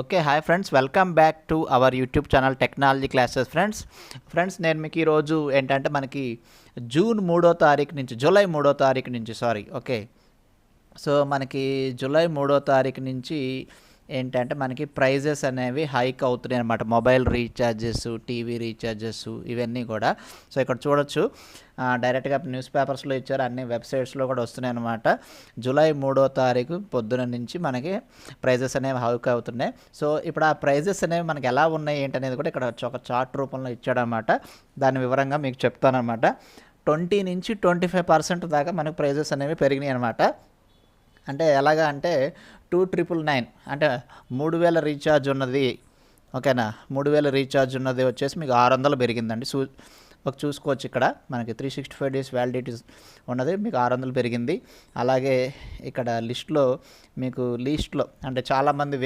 Okay. Hi friends. Welcome back to our YouTube channel technology classes friends నేను మీకు ఈరోజు ఏంటంటే మనకి జూన్ 3వ తారీఖు నుంచి జూలై 3వ తారీఖు నుంచి ఓకే. సో మనకి జూలై 3వ తారీఖు నుంచి ఏంటంటే మనకి ప్రైజెస్ అనేవి హైక్ అవుతున్నాయి అనమాట. మొబైల్ రీఛార్జెస్, టీవీ రీఛార్జెస్ ఇవన్నీ కూడా. సో ఇక్కడ చూడొచ్చు, డైరెక్ట్గా న్యూస్ పేపర్స్లో ఇచ్చారు, అన్ని వెబ్సైట్స్లో కూడా వస్తున్నాయి అనమాట. జూలై 3వ తారీఖు పొద్దున నుంచి మనకి ప్రైజెస్ అనేవి హైక్ అవుతున్నాయి. సో ఇప్పుడు ఆ ప్రైజెస్ అనేవి మనకి ఎలా ఉన్నాయి ఏంటనేది కూడా ఇక్కడ ఒక చార్ట్ రూపంలో ఇచ్చాడనమాట. దాని వివరంగా మీకు చెప్తానమాట. 20 నుంచి 25% దాకా మనకి ప్రైజెస్ అనేవి పెరిగినాయి అనమాట. అంటే ఎలాగా అంటే 2999 అంటే 3000 రీఛార్జ్ ఉన్నది, ఓకేనా. 3000 రీఛార్జ్ ఉన్నది వచ్చేసి మీకు 600 పెరిగిందండి. చూసుకోవచ్చు ఇక్కడ మనకి 365 డేస్ వ్యాలిడిటీ ఉన్నది, మీకు 600 పెరిగింది. అలాగే ఇక్కడ లిస్ట్లో అంటే చాలామంది